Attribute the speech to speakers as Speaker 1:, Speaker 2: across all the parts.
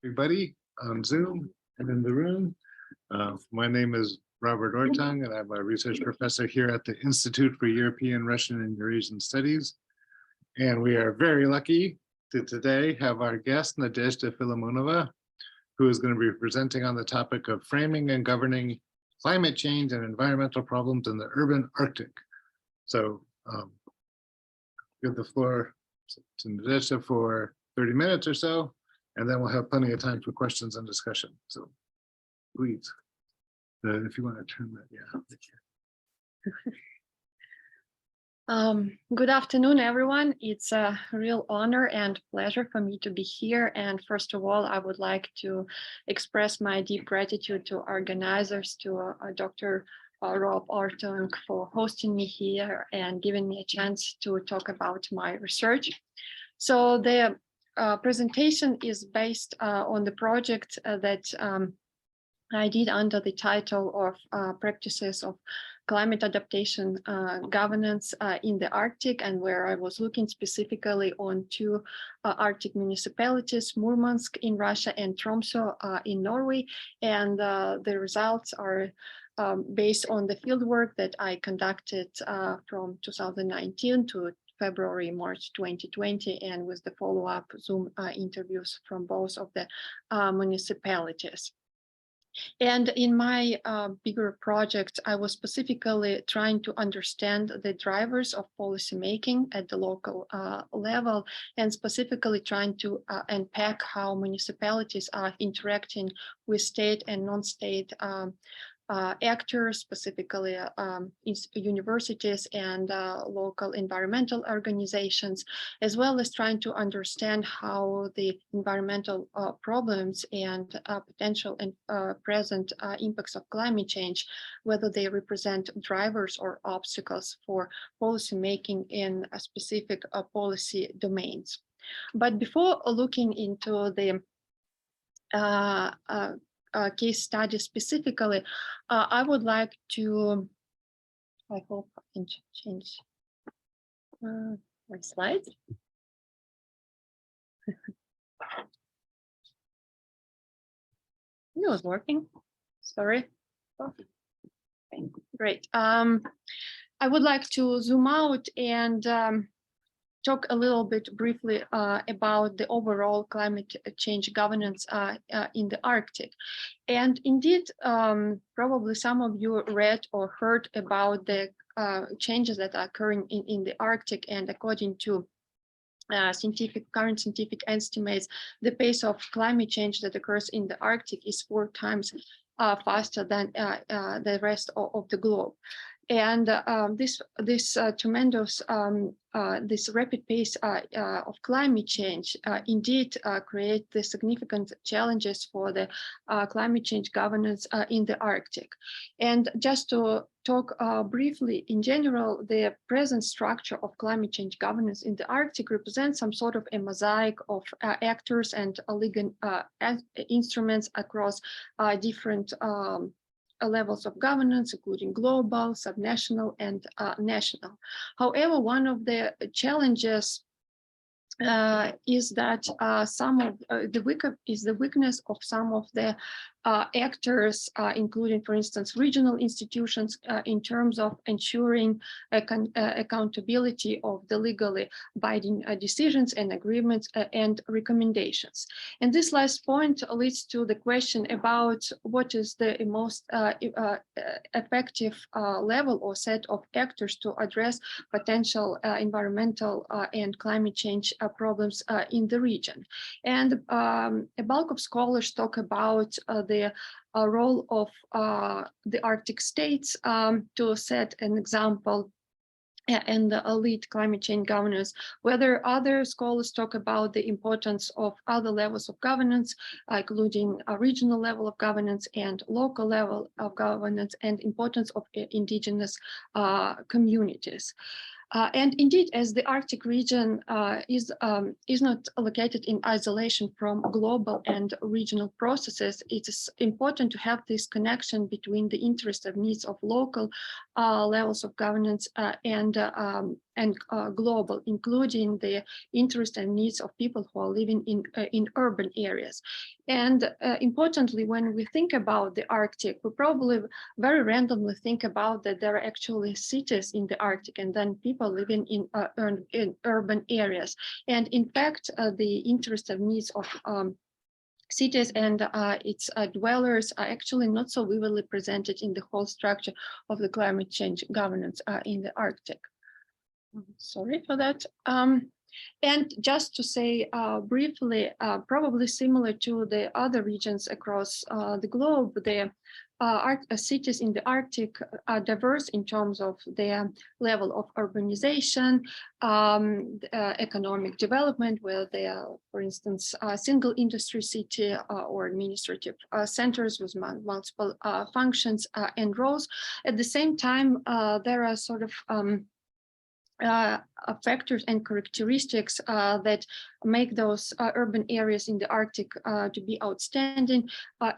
Speaker 1: everybody on Zoom and in the room. My name is Robert Orttung, and I'm a research professor here at the Institute for European, Russian, and Eurasian Studies. And we are very lucky to today have our guest, Nadezhda Filimonova, who is going to be presenting on the topic of framing and governing climate change and environmental problems in the urban Arctic. So give the floor to Nadezhda for 30 minutes or so, and then we'll have plenty of time for questions and discussion. So please, if you want to turn that,
Speaker 2: Good afternoon, everyone. It's a real honor and pleasure for me to be here. And first of all, I would like to express my deep gratitude to organizers, to Dr. Rob Orttung for hosting me here and giving me a chance to talk about my research. So the presentation is based on the project that I did under the title of Practices of Climate Adaptation Governance in the Arctic, and where I was looking specifically on two Arctic municipalities, Murmansk in Russia and Tromsø in Norway. And the results are based on the fieldwork that I conducted from 2019 to February, March 2020, and with the follow-up Zoom interviews from both of the municipalities. And in my bigger project, I was specifically trying to understand the drivers of policymaking at the local level, and specifically trying to unpack how municipalities are interacting with state and non-state actors, specifically universities and local environmental organizations, as well as trying to understand how the environmental problems and potential and present impacts of climate change, whether they represent drivers or obstacles for policy making in a specific policy domains. But before looking into the case study specifically, I would like to, I hope I can change my slides. It was working, sorry. Okay. Great. I would like to zoom out and talk a little bit briefly about the overall climate change governance in the Arctic. And indeed, probably some of you read or heard about the changes that are occurring in the Arctic, and according to current scientific estimates, the pace of climate change that occurs in the Arctic is 4 times faster than the rest of the globe. And this tremendous, this rapid pace of climate change indeed create the significant challenges for the climate change governance in the Arctic. And just to talk briefly, in general, the present structure of climate change governance in the Arctic represents some sort of a mosaic of actors and legal instruments across different levels of governance, including global, subnational, and national. However, one of the challenges is that some of the weakness of some of the actors, including, for instance, regional institutions, in terms of ensuring accountability of the legally binding decisions and agreements and recommendations. And this last point leads to the question about what is the most effective level or set of actors to address potential environmental and climate change problems in the region. And a bulk of scholars talk about the role of the Arctic states to set an example and lead climate change governance, whether other scholars talk about the importance of other levels of governance, including a regional level of governance and local level of governance, and importance of indigenous communities. And indeed, as the Arctic region is not located in isolation from global and regional processes, it is important to have this connection between the interests and needs of local levels of governance and and global, including the interests and needs of people who are living in urban areas. And importantly, when we think about the Arctic, we probably very randomly think about that there are actually cities in the Arctic and then people living in urban areas. And in fact, the interests and needs of cities and its dwellers are actually not so vividly presented in the whole structure of the climate change governance in the Arctic. Sorry for that. And just to say briefly, probably similar to the other regions across the globe, the cities in the Arctic are diverse in terms of their level of urbanization, economic development, where they are, for instance, a single industry city or administrative centers with multiple functions and roles. At the same time, there are sort of factors and characteristics that make those urban areas in the Arctic to be outstanding,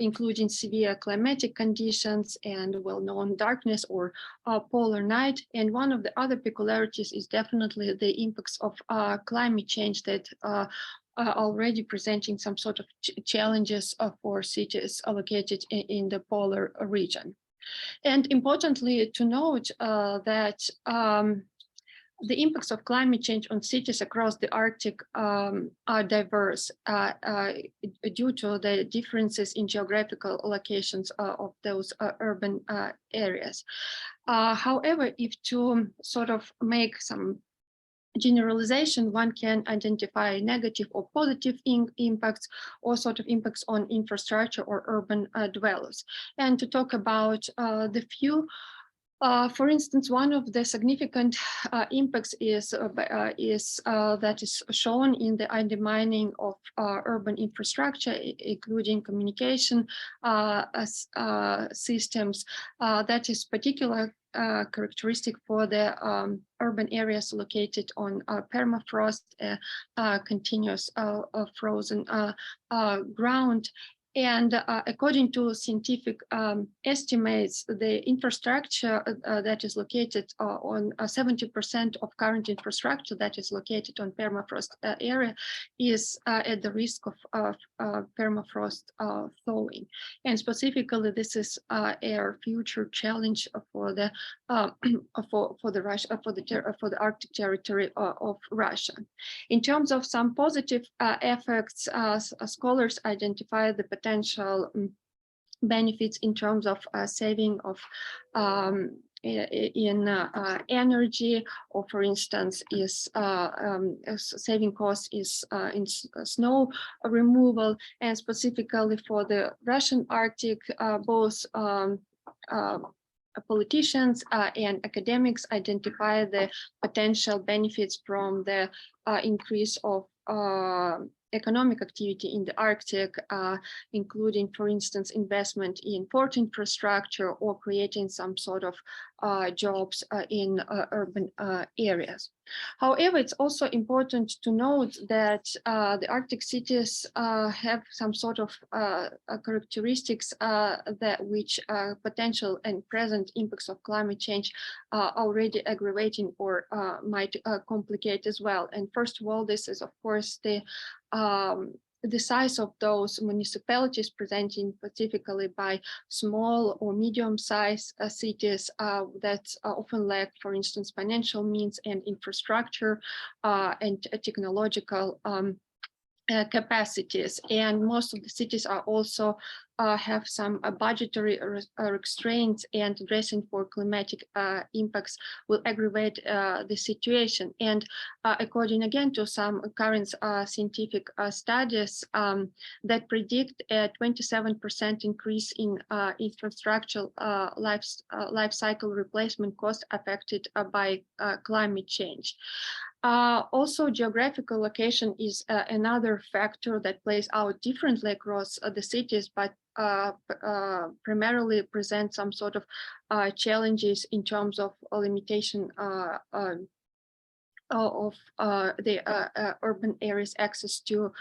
Speaker 2: including severe climatic conditions and well-known darkness or polar night. And one of the other peculiarities is definitely the impacts of climate change that are already presenting some sort of challenges for cities located in the polar region. And importantly to note that the impacts of climate change on cities across the Arctic are diverse due to the differences in geographical locations of those urban areas. However, if to sort of make some generalization, one can identify negative or positive impacts or sort of impacts on infrastructure or urban dwellers. And to talk about the few, for instance, one of the significant impacts is that is shown in the undermining of urban infrastructure, including communication systems. That is particular characteristic for the urban areas located on permafrost, continuous frozen ground. And according to scientific estimates, the infrastructure that is located on 70% of current infrastructure that is located on permafrost area is at the risk of permafrost thawing. And specifically, this is a future challenge for the Arctic territory of Russia. In terms of some positive effects, scholars identify the potential benefits in terms of saving of energy, or for instance, is saving costs is in snow removal, and specifically for the Russian Arctic, both politicians and academics identify the potential benefits from the increase of economic activity in the Arctic, including, for instance, investment in port infrastructure or creating some sort of jobs in urban areas. However, it's also important to note that the Arctic cities have some sort of characteristics that which potential and present impacts of climate change are already aggravating or might complicate as well. And first of all, this is, of course, the size of those municipalities, presenting specifically by small or medium-sized cities that often lack, for instance, financial means and infrastructure and technological capacities. And most of the cities are also have some budgetary restraints, and addressing for climatic impacts will aggravate the situation. And according again to some current scientific studies that predict a 27% increase in infrastructural life cycle replacement cost affected by climate change. Also, geographical location is another factor that plays out differently across the cities, but primarily present some sort of challenges in terms of limitation of the urban areas' access to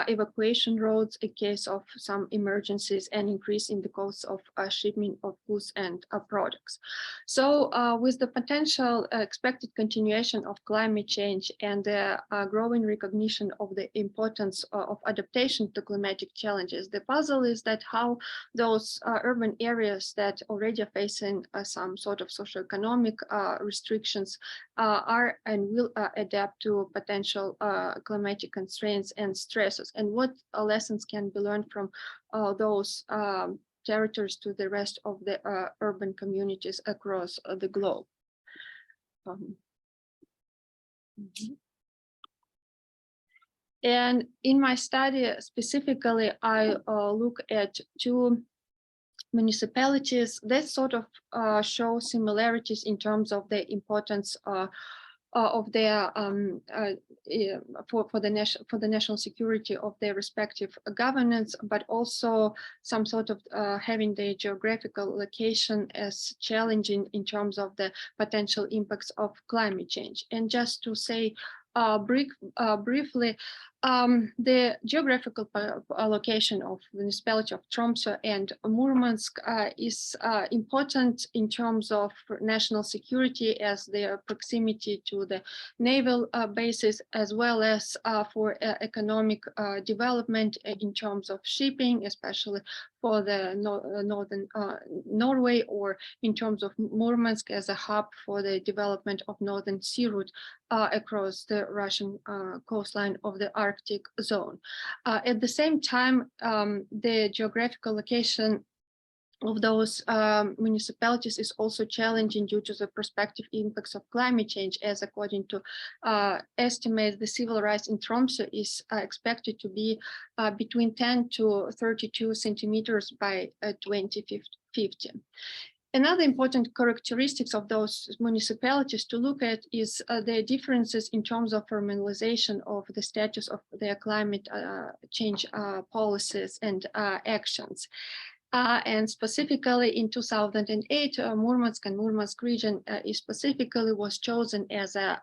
Speaker 2: evacuation roads in case of some emergencies, and increase in the costs of shipment of goods and products. So with the potential expected continuation of climate change and the growing recognition of the importance of adaptation to climatic challenges, the puzzle is that how those urban areas that already are facing some sort of socioeconomic restrictions are and will adapt to potential climatic constraints and stresses, and what lessons can be learned from those territories to the rest of the urban communities across the globe. And in my study specifically, I look at two municipalities that sort of show similarities in terms of the importance of their for the national security of their respective governance, but also some sort of having the geographical location as challenging in terms of the potential impacts of climate change. And just to say briefly, the geographical location of the municipality of Tromsø and Murmansk is important in terms of national security, as their proximity to the naval bases, as well as for economic development in terms of shipping, especially for the northern Norway, or in terms of Murmansk as a hub for the development of northern sea route across the Russian coastline of the Arctic zone. At the same time, the geographical location of those municipalities is also challenging due to the prospective impacts of climate change, as according to estimates, the sea level rise in Tromsø is expected to be between 10 to 32 centimeters by 2050. Another important characteristics of those municipalities to look at is the differences in terms of formalization of the status of their climate change policies and actions. And specifically in 2008, Murmansk and Murmansk region specifically was chosen as a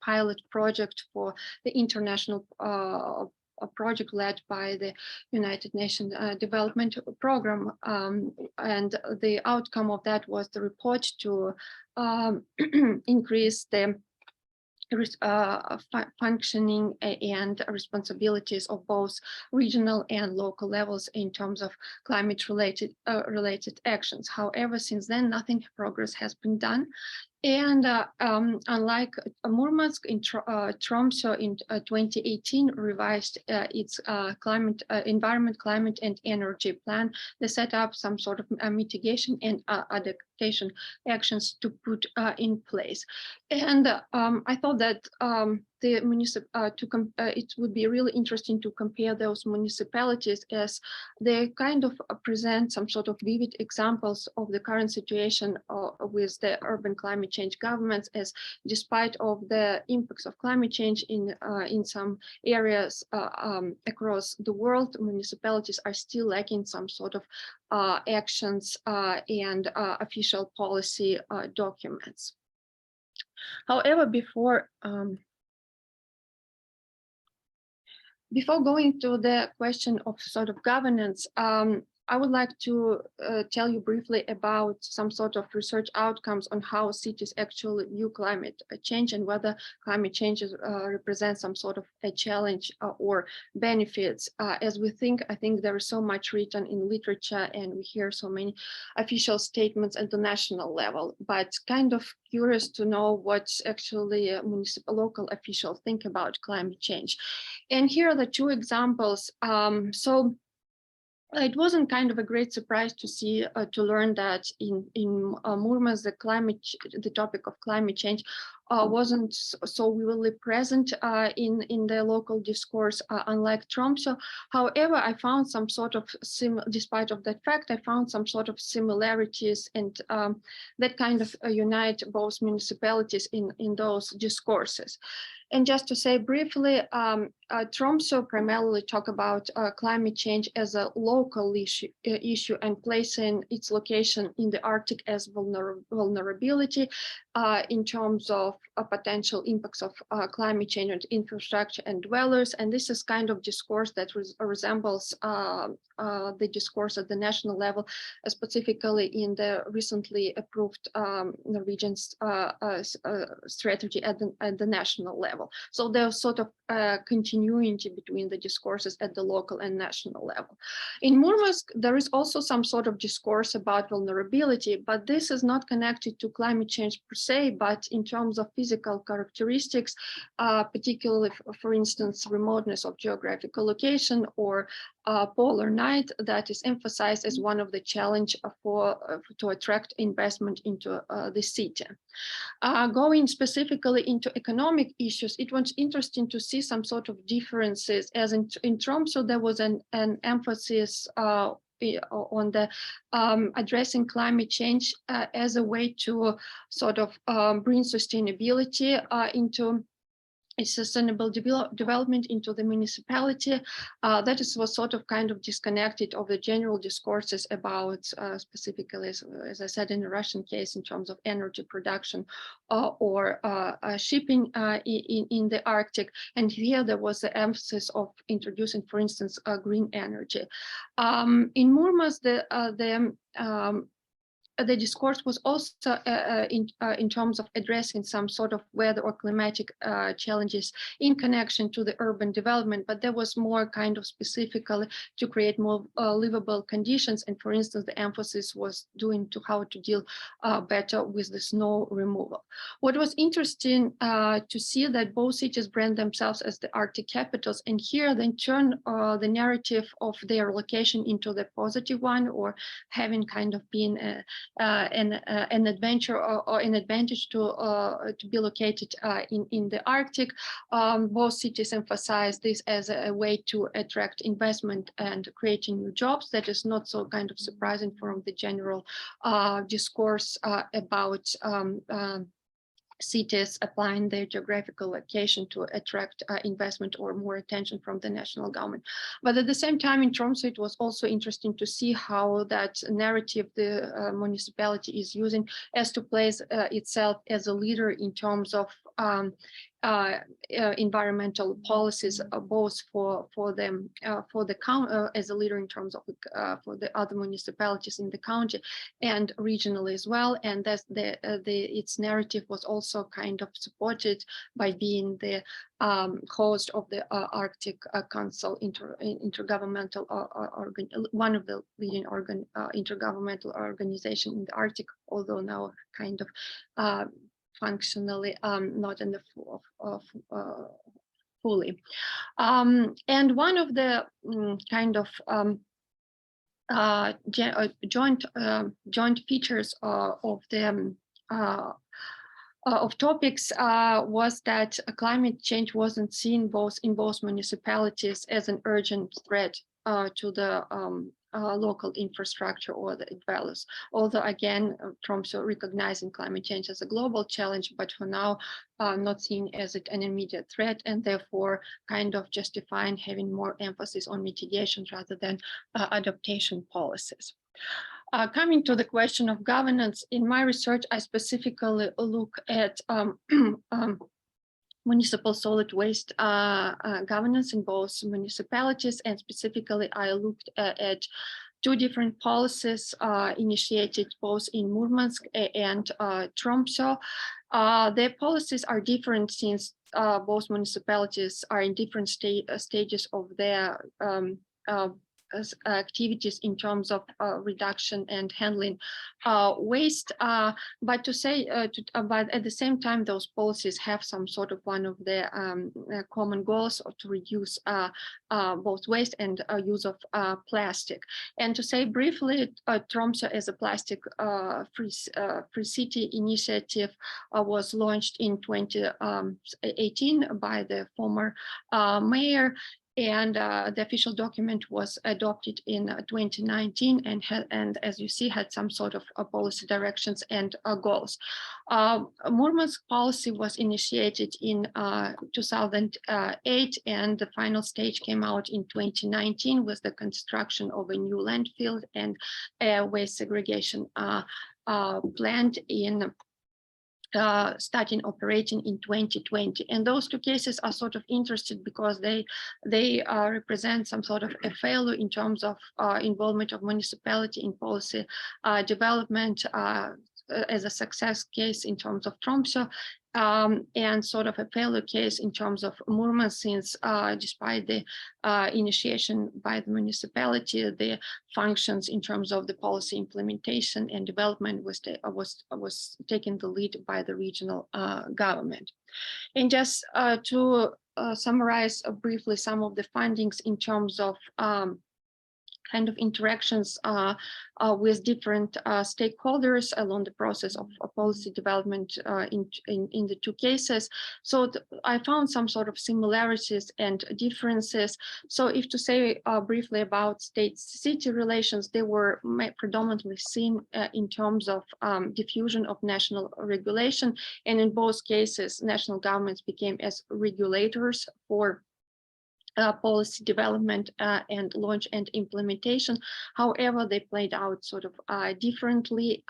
Speaker 2: pilot project for the international a project led by the United Nations Development Program, and the outcome of that was the report to increase the functioning and responsibilities of both regional and local levels in terms of climate related actions. However, since then, nothing progress has been done. And unlike Murmansk, in Tromsø in 2018 revised its environment, climate and energy plan. They set up some sort of mitigation and adaptation actions to put in place. And I thought that it would be really interesting to compare those municipalities, as they kind of present some sort of vivid examples of the current situation with the urban climate change governments, as despite of the impacts of climate change in some areas across the world, municipalities are still lacking some sort of actions and official policy documents. However, before going to the question of sort of governance, I would like to tell you briefly about some sort of research outcomes on how cities actually view climate change, and whether climate change represents some sort of a challenge or benefits. As we think, I think there is so much written in literature, and we hear so many official statements at the national level, but kind of curious to know what actually local officials think about climate change. And here are the two examples. So it wasn't kind of a great surprise to see, to learn that in Murmansk, the topic of climate change wasn't so really present in the local discourse, unlike Tromsø. However, I found some sort of, despite of that fact, I found some sort of similarities, and that kind of unite both municipalities in those discourses. And just to say briefly, Tromsø primarily talk about climate change as a local issue and placing its location in the Arctic as vulnerability in terms of of potential impacts of climate change on infrastructure and dwellers. And this is kind of discourse that resembles the discourse at the national level, specifically in the recently approved Norwegian strategy at the national level. So there's sort of continuity between the discourses at the local and national level. In Murmansk, there is also some sort of discourse about vulnerability, but this is not connected to climate change per se, but in terms of physical characteristics, particularly, for instance, remoteness of geographical location or polar night, that is emphasized as one of the challenge to attract investment into the city. Going specifically into economic issues, it was interesting to see some sort of differences, as in Tromsø, there was an emphasis on the addressing climate change as a way to sort of bring sustainability into a sustainable development into the municipality. That was sort of kind of disconnected of the general discourses about specifically, as I said, in the Russian case, in terms of energy production or shipping in the Arctic. And here there was the emphasis of introducing, for instance, green energy. In Murmansk, the discourse was also in terms of addressing some sort of weather or climatic challenges in connection to the urban development, but there was more kind of specifically to create more livable conditions. And for instance, the emphasis was to how to deal better with the snow removal. What was interesting to see that both cities brand themselves as the Arctic capitals, and here they turn the narrative of their location into the positive one, or having kind of been an adventure or an advantage to be located in the Arctic. Both cities emphasize this as a way to attract investment and creating new jobs. That is not so kind of surprising from the general discourse about cities applying their geographical location to attract investment or more attention from the national government. But at the same time, in Tromsø, it was also interesting to see how that narrative the municipality is using as to place itself as a leader in terms of environmental policies, both for the county as a leader in terms of for the other municipalities in the county and regionally as well. And that's its narrative was also kind of supported by being the host of the Arctic Council intergovernmental organ, one of the leading intergovernmental organization in the Arctic, although now kind of functionally not in the fully. And one of the kind of joint features of the of topics was that climate change wasn't seen in both municipalities as an urgent threat to the local infrastructure or the dwellers. Although again, Tromsø recognizing climate change as a global challenge, but for now not seen as an immediate threat, and therefore kind of justifying having more emphasis on mitigation rather than adaptation policies. Coming to the question of governance, in my research, I specifically look at municipal solid waste governance in both municipalities, and specifically I looked at two different policies initiated both in Murmansk and Tromsø. Their policies are different since both municipalities are in different stages of their activities in terms of reduction and handling waste, but to say, but at the same time, those policies have some sort of one of their common goals to reduce both waste and use of plastic. And to say briefly, Tromsø as a plastic free city initiative was launched in 2018 by the former mayor. And the official document was adopted in 2019 and as you see, had some sort of policy directions and goals. Murmansk policy was initiated in 2008 and the final stage came out in 2019 with the construction of a new landfill and a waste segregation plant in starting operating in 2020. And those two cases are sort of interesting because they represent some sort of a failure in terms of involvement of municipality in policy development, as a success case in terms of Tromsø, and sort of a failure case in terms of Murmansk, since despite the initiation by the municipality, the functions in terms of the policy implementation and development was taking the lead by the regional government. And just to summarize briefly some of the findings in terms of kind of interactions with different stakeholders along the process of policy development in the two cases. So I found some sort of similarities and differences. So if to say briefly about state-city relations, they were predominantly seen in terms of diffusion of national regulation. And in both cases, national governments became as regulators for policy development and launch and implementation. However, they played out sort of differently.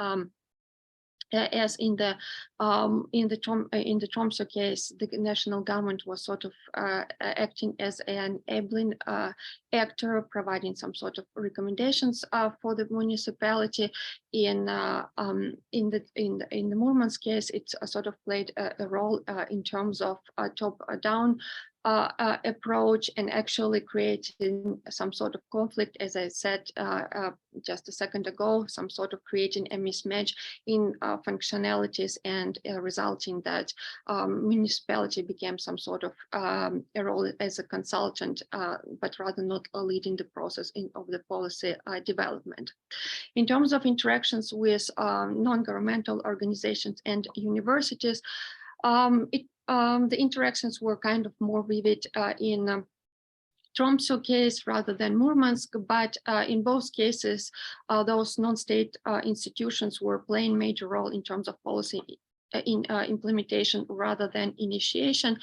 Speaker 2: As in the Tromsø case, the national government was sort of acting as an enabling actor, providing some sort of recommendations for the municipality. In the Murmansk case, it sort of played a role in terms of top-down approach and actually creating some sort of conflict, as I said just a second ago, some sort of creating a mismatch in functionalities and resulting that municipality became some sort of a role as a consultant, but rather not leading the process of the policy development. In terms of interactions with non-governmental organizations and universities, the interactions were kind of more vivid in Tromsø case rather than Murmansk, but in both cases, those non-state institutions were playing a major role in terms of policy in implementation rather than initiation.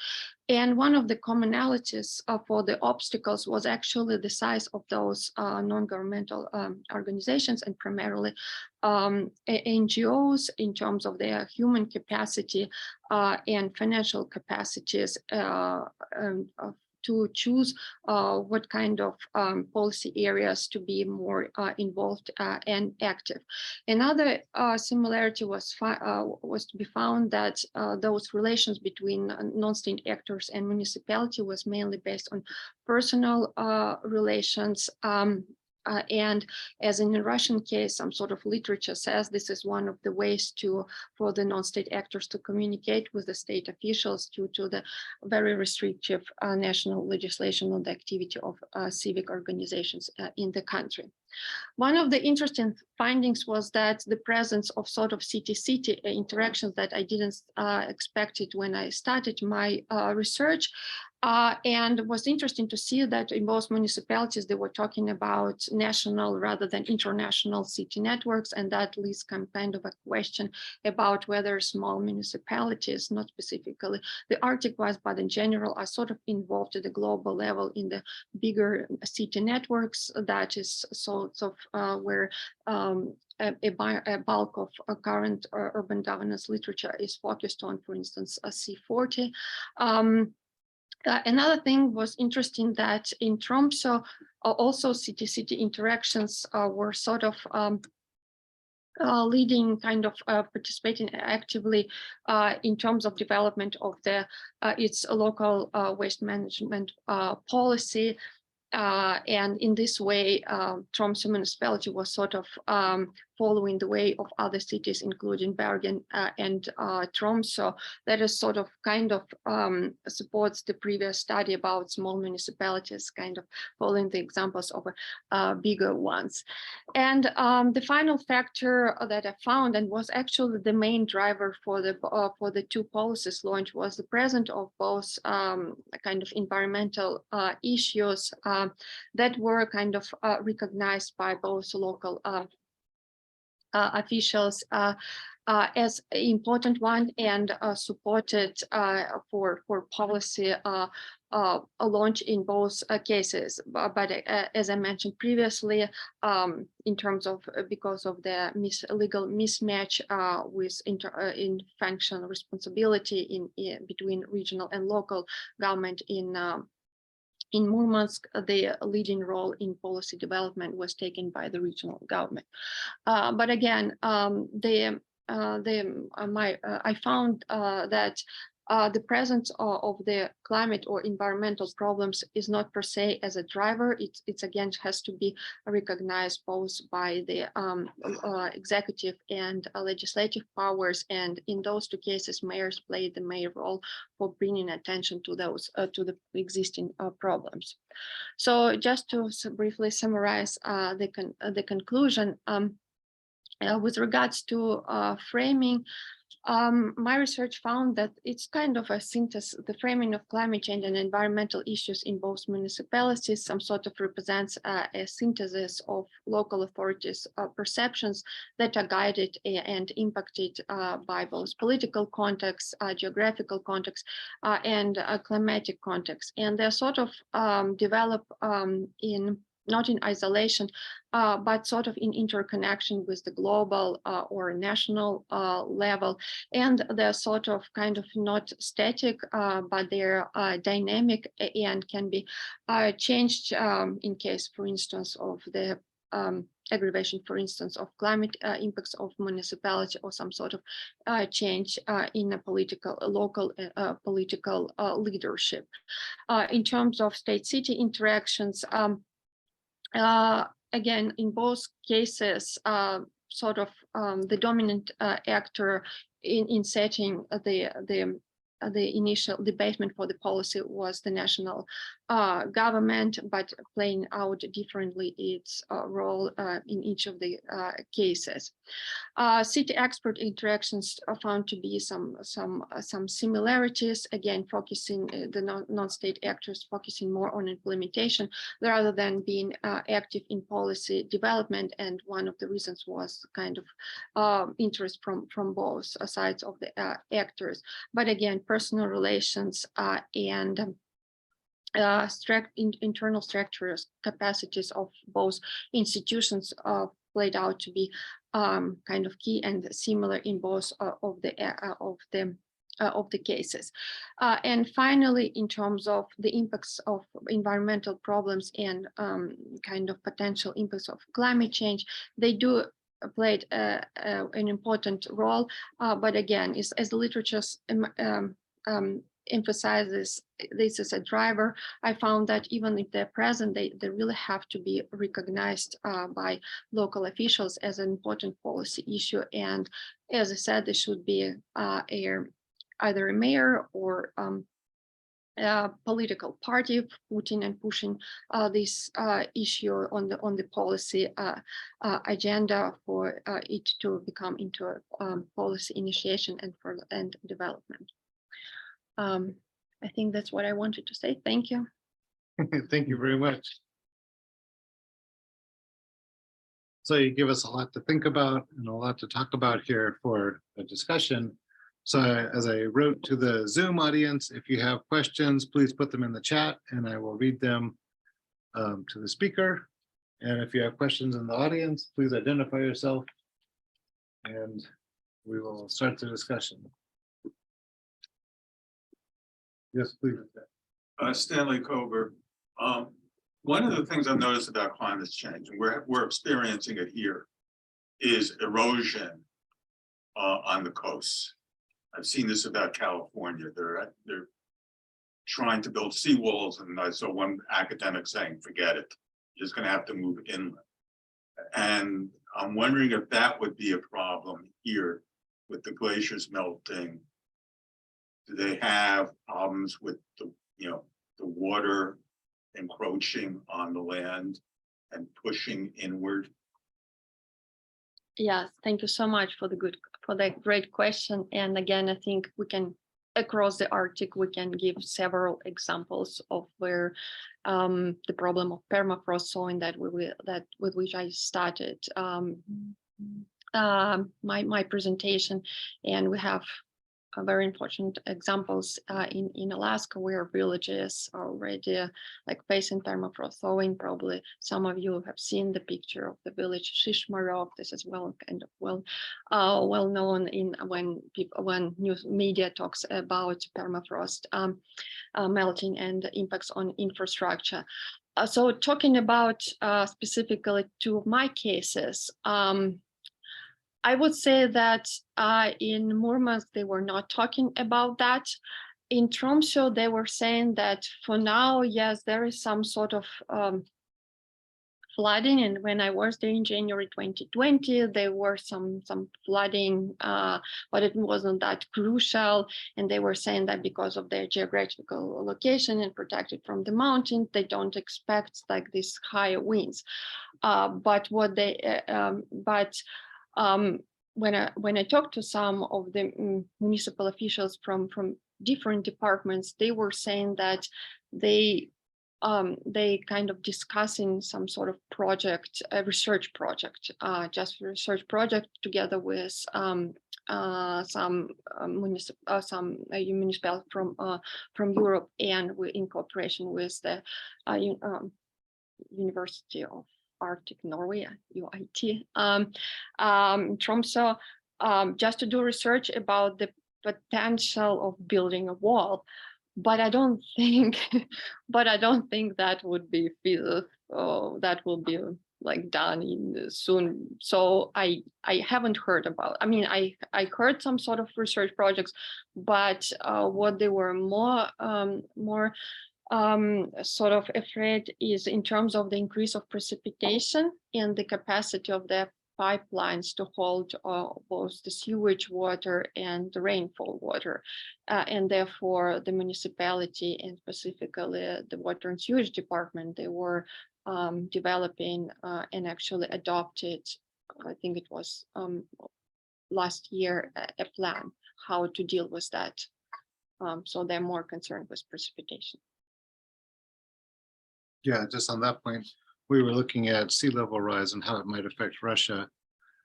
Speaker 2: And one of the commonalities for the obstacles was actually the size of those non-governmental organizations, and primarily NGOs in terms of their human capacity and financial capacities to choose what kind of policy areas to be more involved and active. Another similarity was to be found that those relations between non-state actors and municipality was mainly based on personal relations. And as in the Russian case, some sort of literature says this is one of the ways for the non-state actors to communicate with the state officials due to the very restrictive national legislation on the activity of civic organizations in the country. One of the interesting findings was that the presence of sort of city-city interactions that I didn't expect it when I started my research. And it was interesting to see that in both municipalities, they were talking about national rather than international city networks. And that leads kind of a question about whether small municipalities, not specifically the Arctic ones, but in general, are sort of involved at the global level in the bigger city networks. That is sort of where a bulk of current urban governance literature is focused on, for instance, C40. Another thing was interesting that in Tromsø, also city-city interactions were sort of leading, kind of participating actively in terms of development of its local waste management policy. And in this way, Tromsø municipality was sort of following the way of other cities, including Bergen and Tromsø. That is sort of kind of supports the previous study about small municipalities, kind of following the examples of bigger ones. And the final factor that I found, and was actually the main driver for the two policies launch, was the presence of both kind of environmental issues that were kind of recognized by both local officials as an important one and supported for policy launch in both cases, but as I mentioned previously, in terms of because of the legal mismatch with in function responsibility in between regional and local government in Murmansk, the leading role in policy development was taken by the regional government. But again, I found that the presence of the climate or environmental problems is not per se as a driver. It's again has to be recognized both by the executive and legislative powers, and in those two cases, mayors played the main role for bringing attention to those to the existing problems. So just to briefly summarize the conclusion, with regards to framing. My research found that it's kind of a synthesis, the framing of climate change and environmental issues in both municipalities, some sort of represents a synthesis of local authorities' perceptions that are guided and impacted by both political context, geographical context, and climatic context. And they're sort of develop not in isolation, but sort of in interconnection with the global or national level. And they're sort of kind of not static, but they're dynamic and can be changed in case, for instance, of the aggravation, for instance, of climate impacts of municipality, or some sort of change in a political, local political leadership. In terms of state-city interactions, again, in both cases, sort of the dominant actor in setting the initial basement for the policy was the national government, but playing out differently its role in each of the cases. City expert interactions are found to be some similarities, again focusing the non-state actors focusing more on implementation rather than being active in policy development, and one of the reasons was kind of interest from both sides of the actors. But again, personal relations and internal structures, capacities of both institutions played out to be kind of key and similar in both of the cases. And finally, in terms of the impacts of environmental problems and kind of potential impacts of climate change, they do played an important role, but again, as the literature emphasizes this as a driver, I found that even if they're present, they really have to be recognized by local officials as an important policy issue. And as I said, there should be either a mayor or political party putting and pushing this issue on the policy agenda for it to become into a policy initiation and development. I think that's what I wanted to say. Thank you.
Speaker 1: Thank you very much. So you give us a lot to think about and a lot to talk about here for a discussion. So as I wrote to the Zoom audience, if you have questions, please put them in the chat and I will read them to the speaker. And if you have questions in the audience, please identify yourself and we will start the discussion. Yes, please.
Speaker 3: Stanley Cover. One of the things I've noticed about climate change, and we're experiencing it here, is erosion on the coasts. I've seen this about California. They're trying to build seawalls, and I saw one academic saying, forget it, you're just going to have to move inland. And I'm wondering if that would be a problem here with the glaciers melting. Do they have problems with the water encroaching on the land and pushing inward?
Speaker 2: Yes, thank you so much for that great question. And again, I think we can, across the Arctic, we can give several examples of where the problem of permafrost sowing that with which I started my presentation, and we have very unfortunate examples in Alaska, where villages are already like facing permafrost thawing. Probably some of you have seen the picture of the village Shishmarov. This is kind of well known in when news media talks about permafrost melting and impacts on infrastructure. So talking about specifically two of my cases, I would say that in Murmansk, they were not talking about that. In Tromsø, they were saying that for now, yes, there is some sort of flooding. And when I was there in January 2020, there were some flooding, but it wasn't that crucial. And they were saying that because of their geographical location and protected from the mountain, they don't expect like these higher winds. But what they, when I talked to some of the municipal officials from different departments, they were saying that they kind of discussing some sort of project, a research project, just a research project together with some municipalities from Europe, and in cooperation with the University of Arctic Norway, UIT, Tromsø, just to do research about the potential of building a wall. But I don't think, that would be that will be like done in soon. So I haven't heard about. I mean, I heard some sort of research projects, but what they were more sort of afraid is in terms of the increase of precipitation and the capacity of the pipelines to hold both the sewage water and the rainfall water. And therefore the municipality, and specifically the water and sewage department, they were developing and actually adopted, I think it was last year, a plan how to deal with that. So they're more concerned with precipitation.
Speaker 1: Yeah, just on that point, we were looking at sea level rise and how it might affect Russia.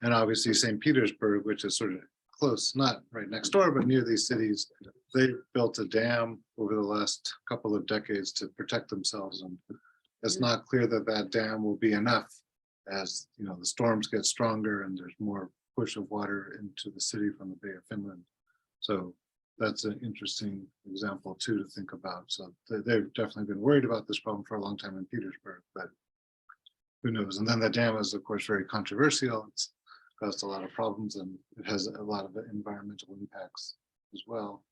Speaker 1: And obviously St. Petersburg, which is sort of close, not right next door, but near these cities, they built a dam over the last couple of decades to protect themselves. And it's not clear that that dam will be enough as, you know, the storms get stronger and there's more push of water into the city from the Bay of Finland. So that's an interesting example too to think about. So they've definitely been worried about this problem for a long time in Petersburg, but who knows? And then the dam is, of course, very controversial. It's caused a lot of problems, and it has a lot of environmental impacts as well.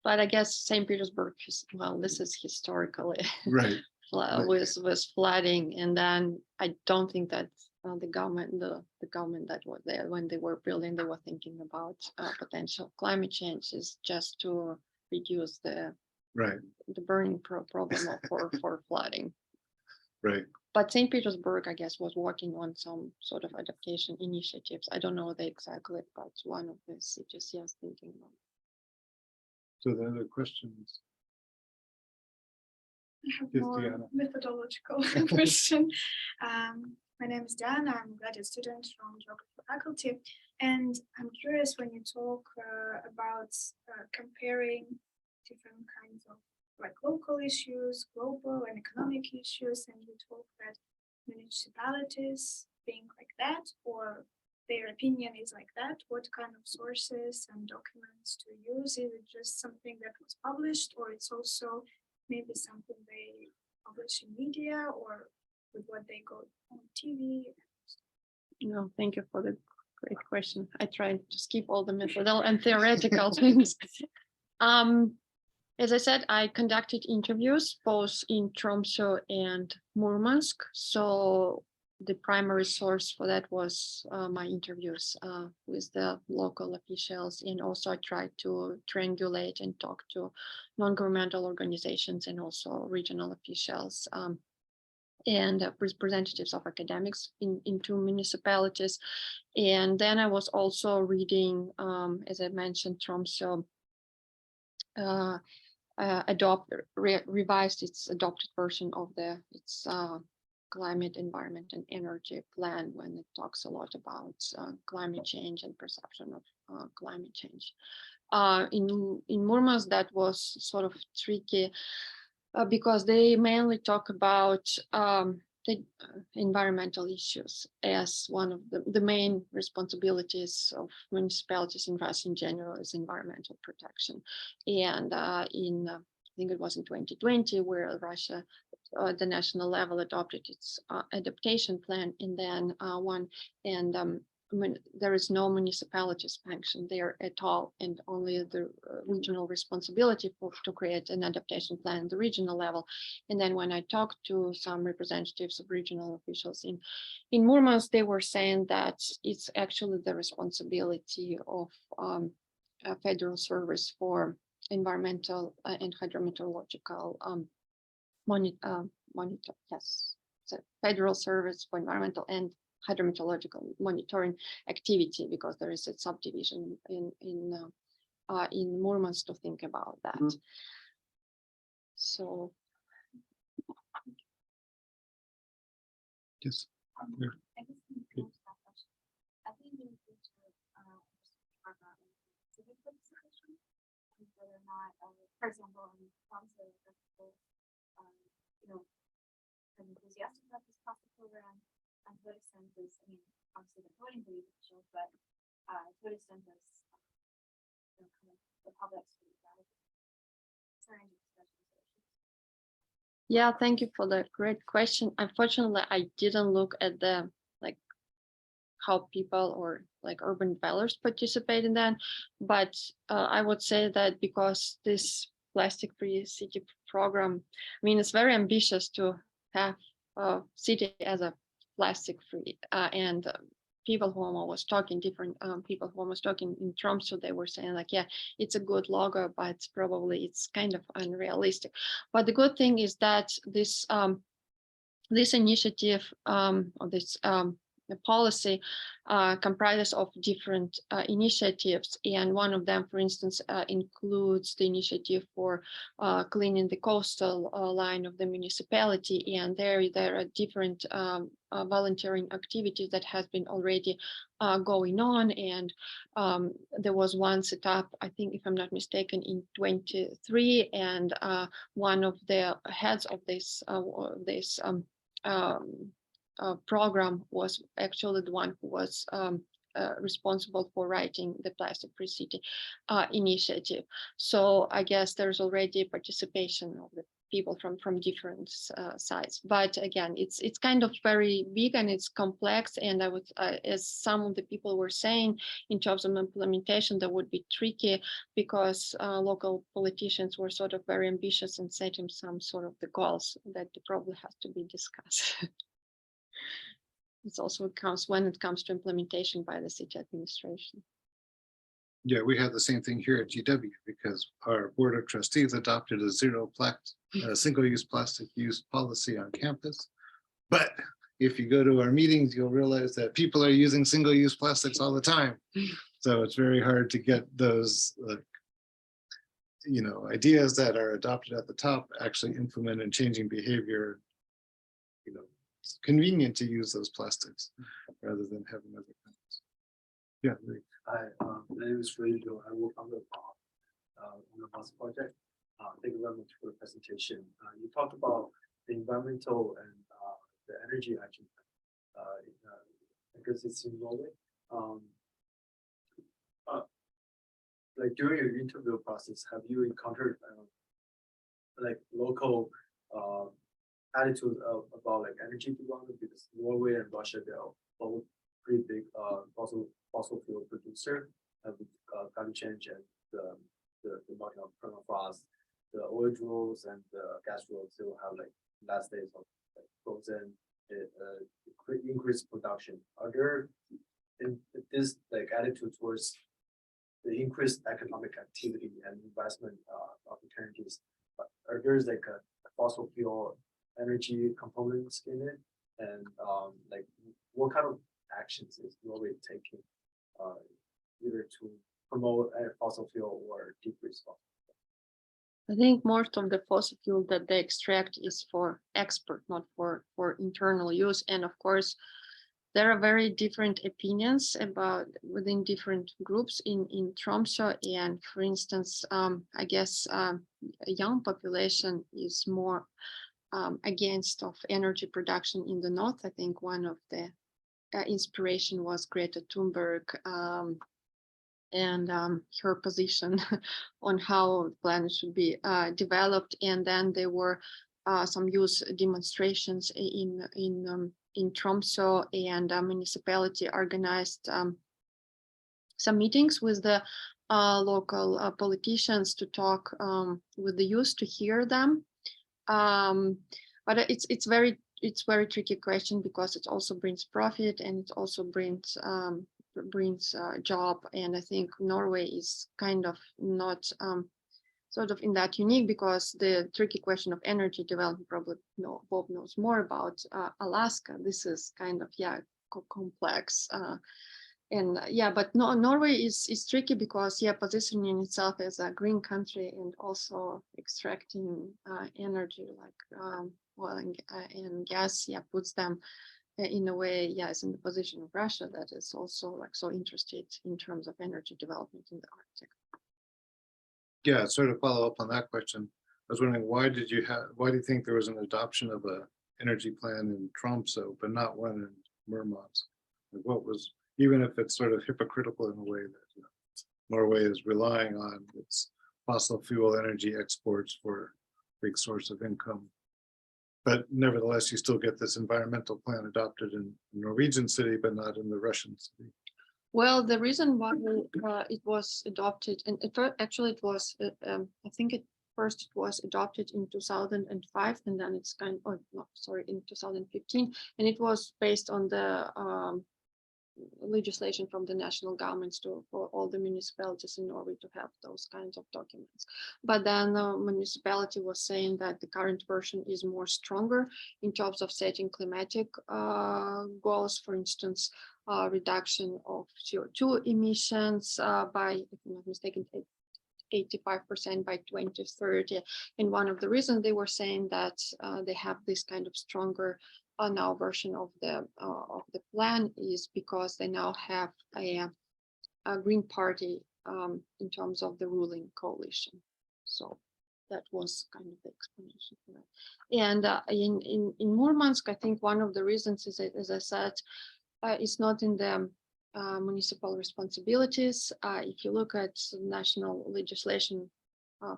Speaker 2: But I guess St. Petersburg, well, this is historically
Speaker 1: right
Speaker 2: with flooding, and then I don't think that the government that was there when they were building, they were thinking about potential climate changes just to reduce the burning problem for flooding.
Speaker 1: Right.
Speaker 2: But St. Petersburg, I guess, was working on some sort of adaptation initiatives. I don't know exactly, but one of the cities I was thinking about.
Speaker 1: So the other questions?
Speaker 4: I have more methodological question. My name is Diana. I'm a graduate student from geography faculty, and I'm curious when you talk about comparing different kinds of like local issues, global and economic issues, and you talk that municipalities think like that, or their opinion is like that. What kind of sources and documents to use? Is it just something that was published, or it's also maybe something they publish in media, or with what they go on TV?
Speaker 2: No, thank you for the great question. I try to skip all the methodological and theoretical things. As I said, I conducted interviews both in Tromsø and Murmansk. So the primary source for that was my interviews with the local officials, and also I tried to triangulate and talk to non-governmental organizations and also regional officials and representatives of academics in two municipalities. And then I was also reading, as I mentioned, Tromsø revised its adopted version of its climate, environment, and energy plan, when it talks a lot about climate change and perception of climate change. in Murmansk, that was sort of tricky because they mainly talk about the environmental issues as one of the main responsibilities of municipalities in Russia in general is environmental protection. And I think it was in 2020 where Russia, the national level, adopted its adaptation plan, and then there is no municipalities function there at all, and only the regional responsibility to create an adaptation plan at the regional level. And then when I talked to some representatives of regional officials in Murmansk, they were saying that it's actually the responsibility of a federal service for environmental and hydrometeorological so Federal Service for Environmental and Hydrometeorological Monitoring Activity, because there is a subdivision in Murmansk to think about that. So
Speaker 1: Yes.
Speaker 5: I think you need to talk about civic participation, and whether or not, for example, in Tromsø, I'm enthusiastic about this plastic program. And to what extent is, I mean, obviously the voting for these officials, but to what extent is kind of the public's
Speaker 2: yeah, thank you for the great question. Unfortunately, I didn't look at the how people or urban dwellers participate in that, but I would say that because this plastic-free city program, I mean, it's very ambitious to have a city as a plastic-free, and people who I was talking, different people who I was talking in Tromsø, they were saying yeah, it's a good logo, but probably it's kind of unrealistic. But the good thing is that this this initiative or this the policy comprises of different initiatives, and one of them, for instance, includes the initiative for cleaning the coastal line of the municipality, and there are different volunteering activities that has been already going on, and there was one set up, I think, if I'm not mistaken, in 23, and one of the heads of this program was actually the one who was responsible for writing the plastic-free city initiative. So I guess there's already participation of the people from different sides. But again, it's kind of very big and it's complex. And I would, as some of the people were saying, in terms of implementation, that would be tricky because local politicians were sort of very ambitious in setting some sort of the goals that probably has to be discussed. It also counts when it comes to implementation by the city administration.
Speaker 1: Yeah, we had the same thing here at GW because our board of trustees adopted a single-use plastic use policy on campus. But if you go to our meetings, you'll realize that people are using single-use plastics all the time. So it's very hard to get those, ideas that are adopted at the top actually implement and changing behavior. It's convenient to use those plastics rather than having other kinds. Yeah.
Speaker 6: Hi, my name is Radio. I work on the Murmansk project. Thank you very much for the presentation. You talked about the environmental and the energy action because it's in Norway. Like during your interview process, have you encountered like local attitude about like energy development, because Norway and Russia, they're both pretty big fossil fuel producer with climate change and the market of permafrost, the oil drills and the gas drills, they will have like last days of frozen increased production. Are there in this like attitude towards the increased economic activity and investment opportunities? Are there like a fossil fuel energy components in it, and like what kind of actions is Norway taking either to promote fossil fuel or decrease fossil fuel?
Speaker 2: I think most of the fossil fuel that they extract is for export, not for internal use. And of course, there are very different opinions about within different groups in Tromsø. And for instance, I guess a young population is more against of energy production in the north. I think one of the inspiration was Greta Thunberg and her position on how the planet should be developed. And then there were some youth demonstrations in Tromsø, and municipality organized some meetings with the local politicians to talk with the youth, to hear them. But it's very tricky question, because it also brings profit, and it also brings job. And I think Norway is kind of not sort of in that unique, because the tricky question of energy development, probably Bob knows more about Alaska. This is kind of complex. And but no, Norway is tricky, because positioning itself as a green country and also extracting energy like oil and gas puts them in a way is in the position of Russia, that is also like so interested in terms of energy development in the Arctic.
Speaker 1: Yeah, sort of follow up on that question. I was wondering, why do you think there was an adoption of a energy plan in Tromsø but not one in Murmansk? Like, what was, even if it's sort of hypocritical in a way that Norway is relying on its fossil fuel energy exports for a big source of income, but nevertheless you still get this environmental plan adopted in a Norwegian city but not in the Russian city?
Speaker 2: Well, the reason why it was adopted, and actually it was, I think first it was adopted in 2005, and then it's in 2015, and it was based on the legislation from the national governments for all the municipalities in Norway to have those kinds of documents. But then the municipality was saying that the current version is more stronger in terms of setting climatic goals, for instance, reduction of CO2 emissions by, if I'm not mistaken, 85% by 2030. And one of the reasons they were saying that they have this kind of stronger now version of the plan is because they now have a Green Party in terms of the ruling coalition. So that was kind of the explanation for that. And in Murmansk, I think one of the reasons is, as I said, it's not in the municipal responsibilities. If you look at national legislation,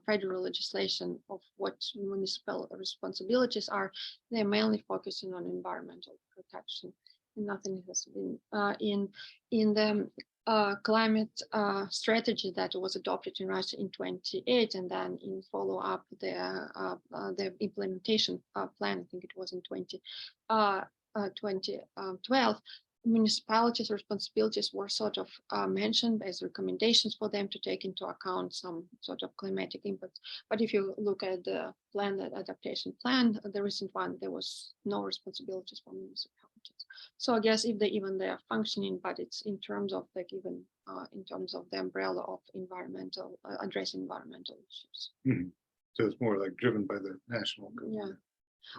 Speaker 2: federal legislation of what municipal responsibilities are, they're mainly focusing on environmental protection, and nothing has been in the climate strategy that was adopted in Russia in 2008, and then in follow up the implementation plan, I think it was in 2012. Municipalities' responsibilities were sort of mentioned as recommendations for them to take into account some sort of climatic impact. But if you look at the plan, that adaptation plan, the recent one, there was no responsibilities for municipalities. So I guess if they are functioning, but it's in terms of like even in terms of the umbrella of environmental, addressing environmental issues.
Speaker 1: Mm-hmm. So it's more like driven by the national government.
Speaker 2: Yeah.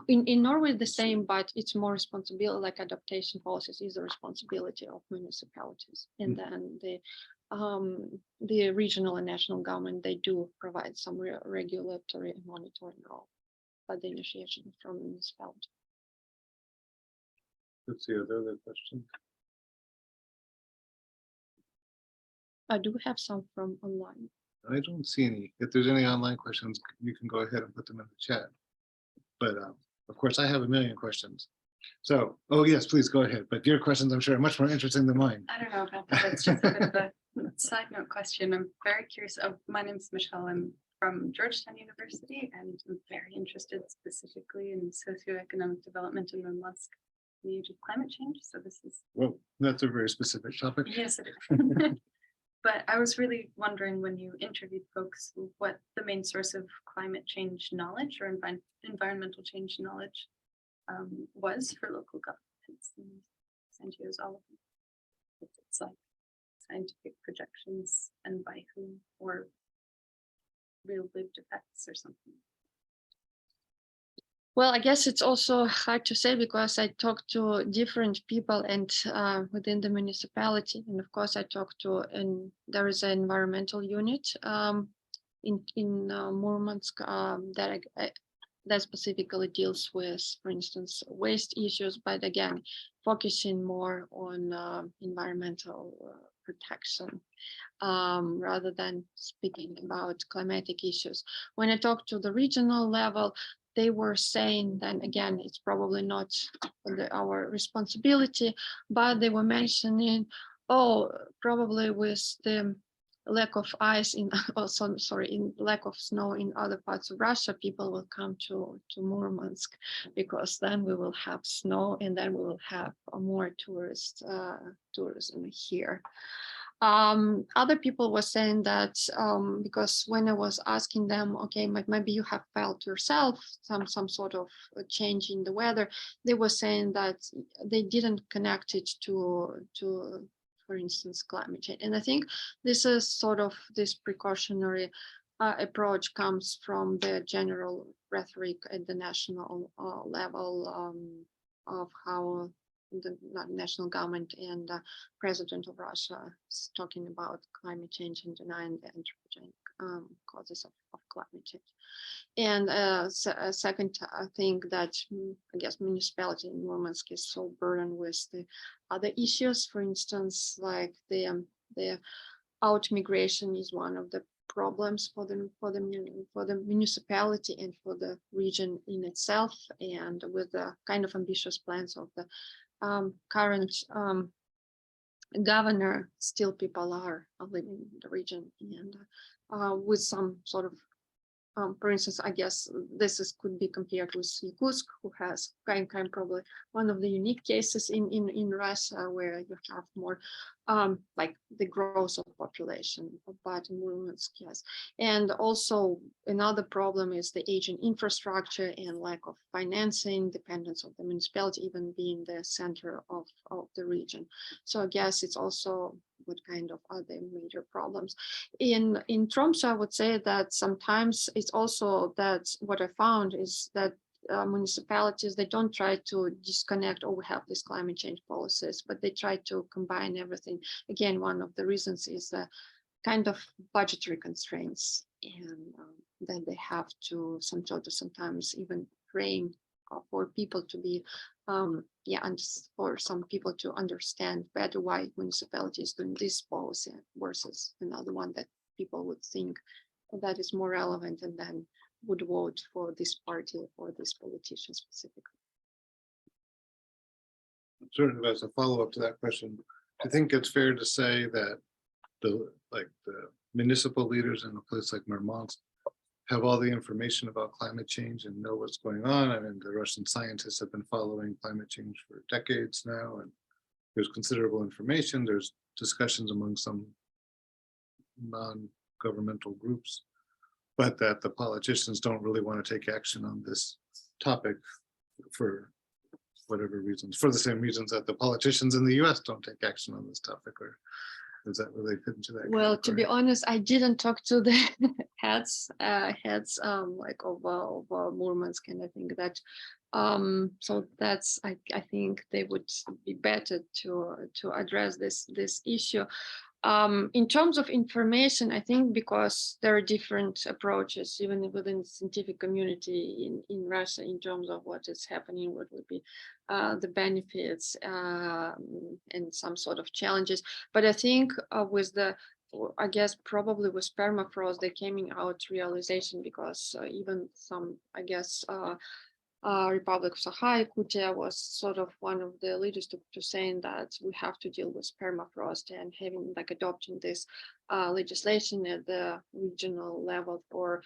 Speaker 2: In Norway, the same, but it's more responsibility, like adaptation policies is the responsibility of municipalities. And then the regional and national government, they do provide some regulatory and monitoring role, but the initiation from municipality.
Speaker 1: Let's see, are there other questions?
Speaker 2: I do have some from online.
Speaker 1: I don't see any. If there's any online questions, you can go ahead and put them in the chat. But of course, I have a million questions. So, oh yes, please go ahead. But your questions, I'm sure, are much more interesting than mine.
Speaker 7: I don't know about that. It's just a bit of a side note question. I'm very curious. My name is Michelle. I'm from Georgetown University, and I'm very interested specifically in socioeconomic development in Murmansk in the age of climate change. So this is,
Speaker 1: Well, that's a very specific topic.
Speaker 7: yes, it is. But I was really wondering, when you interviewed folks, what the main source of climate change knowledge or environmental change knowledge was for local governments and NGOs, all of them. If it's like scientific projections and by whom, or real lived effects or something.
Speaker 2: Well, I guess it's also hard to say because I talked to different people and within the municipality, and of course I talked to, and there is an environmental unit in Murmansk that specifically deals with, for instance, waste issues, but again, focusing more on environmental protection rather than speaking about climatic issues. When I talked to the regional level, they were saying that, again, it's probably not our responsibility, but they were mentioning, oh, probably with the lack of ice in also in lack of snow in other parts of Russia, people will come to Murmansk because then we will have snow and then we will have more tourism here. Other people were saying that because when I was asking them, okay, maybe you have felt yourself some sort of change in the weather, they were saying that they didn't connect it to for instance, climate change. And I think this is sort of this precautionary approach comes from the general rhetoric at the national level of how the national government and president of Russia is talking about climate change and denying the anthropogenic causes of climate change. And a second thing that I guess municipality in Murmansk is so burdened with the other issues, for instance, like the out migration is one of the problems for the municipality and for the region in itself, and with the kind of ambitious plans of the current governor, still people are living in the region, and with some sort of for instance, I guess this could be compared with Yakutsk, who has kind probably one of the unique cases in Russia, where you have more like the growth of population, but in Murmansk, yes. And also another problem is the aging infrastructure and lack of financing, dependence of the municipality, even being the center of the region. So I guess it's also what kind of other major problems. In Tromsø, I would say that sometimes it's also that what I found is that municipalities, they don't try to disconnect, oh, we have these climate change policies, but they try to combine everything. Again, one of the reasons is the kind of budgetary constraints, and then they have to sometimes even frame for people to be and for some people to understand better why municipalities doing this policy versus another one that people would think that is more relevant and then would vote for this party or this politician specifically.
Speaker 1: Certainly, as a follow-up to that question, I think it's fair to say that the municipal leaders in a place like Murmansk have all the information about climate change and know what's going on. I mean, the Russian scientists have been following climate change for decades now, and there's considerable information. There's discussions among some non-governmental groups, but that the politicians don't really want to take action on this topic for whatever reasons, for the same reasons that the politicians in the US don't take action on this topic. Or does that really fit into that?
Speaker 2: Well, to be honest, I didn't talk to the heads like of Murmansk, and I think that so that's I think they would be better to address this issue. In terms of information, I think because there are different approaches, even within the scientific community in Russia, in terms of what is happening, what would be the benefits and some sort of challenges. But I think with I guess probably with permafrost, they came out realization, because even some, I guess, Republic of Sakha-Yakutia was sort of one of the leaders to saying that we have to deal with permafrost, and having like adopting this legislation at the regional level for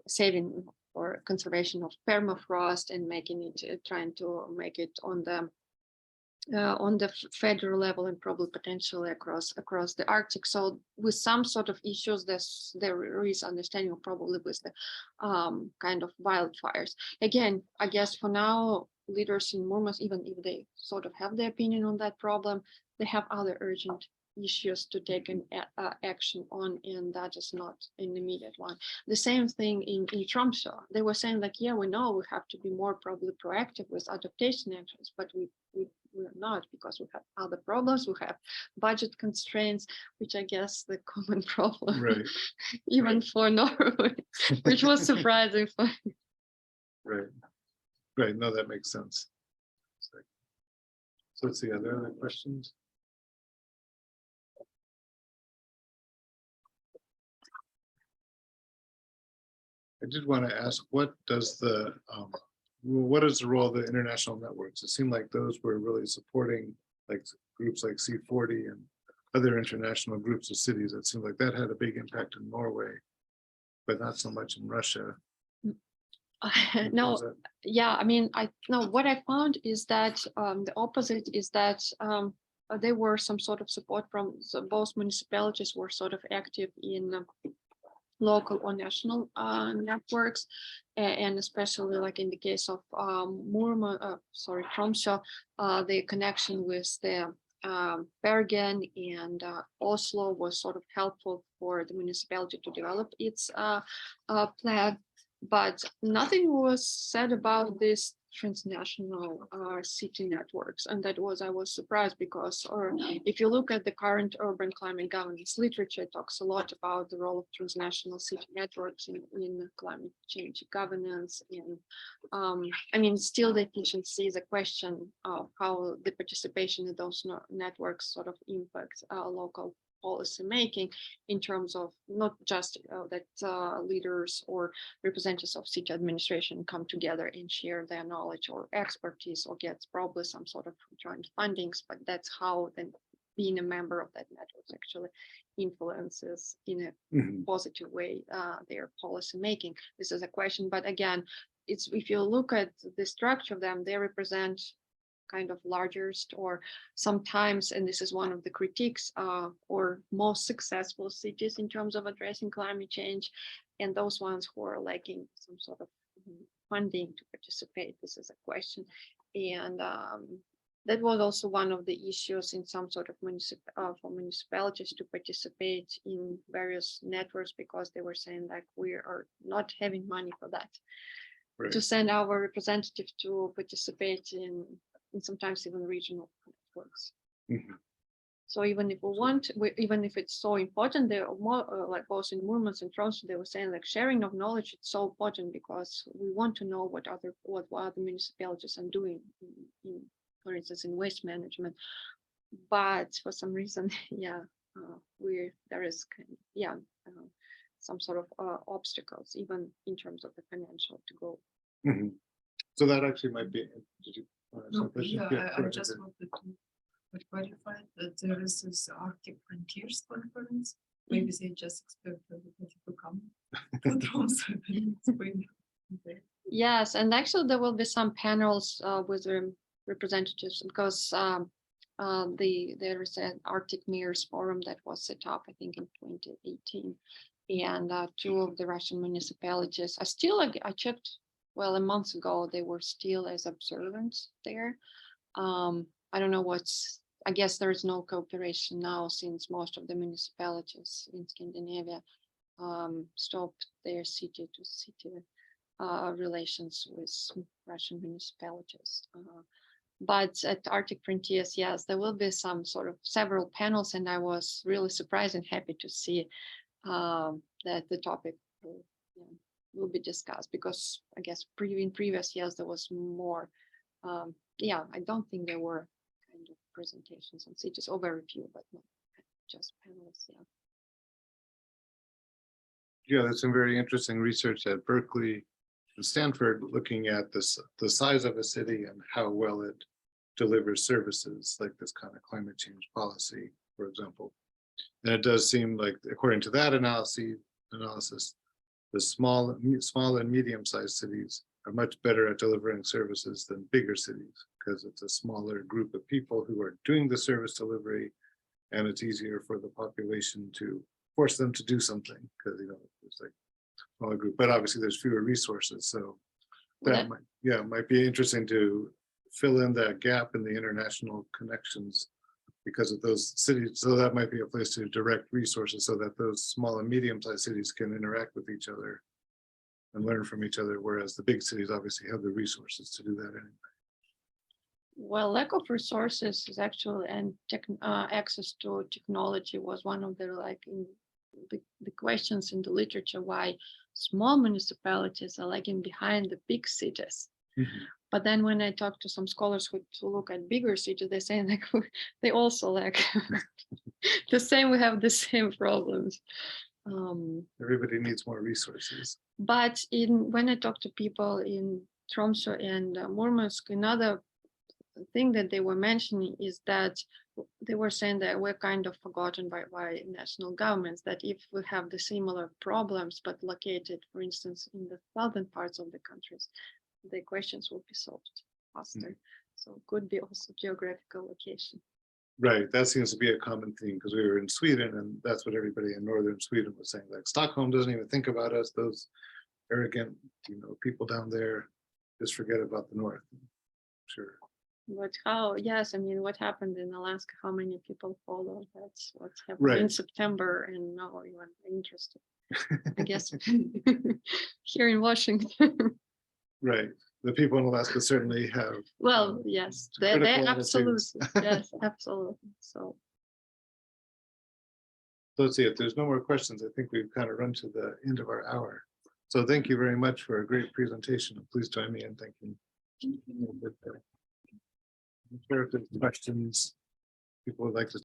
Speaker 2: saving or conservation of permafrost, and making it trying to make it on the federal level and probably potentially across the Arctic. So with some sort of issues, there is understanding probably with the kind of wildfires. Again, I guess for now, leaders in Murmansk, even if they sort of have their opinion on that problem, they have other urgent issues to take an action on, and that is not an immediate one. The same thing in Tromsø. They were saying like, yeah, we know we have to be more probably proactive with adaptation actions, but we're not, because we have other problems. We have budget constraints, which I guess the common problem,
Speaker 1: Right.
Speaker 2: even for Norway, which was surprising for me.
Speaker 1: Right. Right. No, that makes sense. So let's see, are there other questions? I did want to ask, what is the role of the international networks? It seemed like those were really supporting like groups like C40 and other international groups of cities. It seemed like that had a big impact in Norway, but not so much in Russia.
Speaker 2: No, yeah, I mean, what I found is that the opposite is that there were some sort of support from both municipalities were sort of active in local or national networks, and especially like in the case of Tromsø, the connection with the Bergen and Oslo was sort of helpful for the municipality to develop its plan, but nothing was said about this transnational city networks, and I was surprised because, or if you look at the current urban climate governance literature, it talks a lot about the role of transnational city networks in climate change governance. And I mean, still the efficiency is a question of how the participation in those networks sort of impacts local policy making, in terms of not just that leaders or representatives of city administration come together and share their knowledge or expertise or gets probably some sort of joint fundings, but that's how then being a member of that network actually influences in a positive way their policy making. This is a question, but again, it's, if you look at the structure of them, they represent kind of largest, or sometimes, and this is one of the critiques, or most successful cities in terms of addressing climate change, and those ones who are lacking some sort of funding to participate. This is a question, and that was also one of the issues in some sort of for municipalities to participate in various networks, because they were saying like, we are not having money for that, right, to send our representative to participate in sometimes even regional networks. So even if we want, even if it's so important, they're more like both in Murmansk and Tromsø, they were saying like sharing of knowledge is so important, because we want to know what other municipalities are doing in, for instance, in waste management. But for some reason, yeah, there is some sort of obstacles, even in terms of the financial to go.
Speaker 1: So that actually might be. Did you,
Speaker 8: no, I just wanted to clarify that there is this Arctic Frontiers conference. Maybe they just expect everybody to come to Tromsø.
Speaker 2: Yes, and actually there will be some panels with representatives, because there is an Arctic Mayors Forum that was set up, I think, in 2018, and two of the Russian municipalities are still, I checked, well, a month ago, they were still as observants there. I don't know I guess there is no cooperation now, since most of the municipalities in Scandinavia stopped their city-to-city relations with Russian municipalities. But at Arctic Frontiers, yes, there will be some sort of several panels, and I was really surprised and happy to see that the topic will be discussed, because I guess in previous years there was more. I don't think there were kind of presentations on cities, or very few, but not just panels.
Speaker 1: Yeah, that's some very interesting research at Berkeley and Stanford, looking at the size of a city and how well it delivers services, like this kind of climate change policy, for example. And it does seem like, according to that analysis, the small and medium-sized cities are much better at delivering services than bigger cities, because it's a smaller group of people who are doing the service delivery, and it's easier for the population to force them to do something, because it's like a smaller group. But obviously there's fewer resources, so that might be interesting to fill in that gap in the international connections because of those cities. So that might be a place to direct resources so that those small and medium-sized cities can interact with each other and learn from each other, whereas the big cities obviously have the resources to do that anyway.
Speaker 2: Well, lack of resources is actually, and access to technology was one of the the questions in the literature, why small municipalities are lagging behind the big cities. But then when I talk to some scholars who look at bigger cities, they say like they also lack the same. We have the same problems.
Speaker 1: Everybody needs more resources.
Speaker 2: But when I talk to people in Tromsø and Murmansk, another thing that they were mentioning is that they were saying that we're kind of forgotten by national governments, that if we have the similar problems but located, for instance, in the southern parts of the countries, the questions will be solved faster. So could be also geographical location.
Speaker 1: Right, that seems to be a common theme, because we were in Sweden and that's what everybody in northern Sweden was saying, like Stockholm doesn't even think about us, those arrogant, people down there just forget about the north. Sure.
Speaker 2: But yes, I mean, what happened in Alaska, how many people follow? That's what's happened
Speaker 1: Right.
Speaker 2: in September, and now you are interested, I guess, here in Washington.
Speaker 1: Right, the people in Alaska certainly have.
Speaker 2: Well, yes, they
Speaker 1: critical
Speaker 2: absolutely,
Speaker 1: attitudes.
Speaker 2: yes, absolutely. So
Speaker 1: Let's see, if there's no more questions, I think we've kind of run to the end of our hour. So thank you very much for a great presentation. Please join me in thanking. I'm sure if there's questions people would like to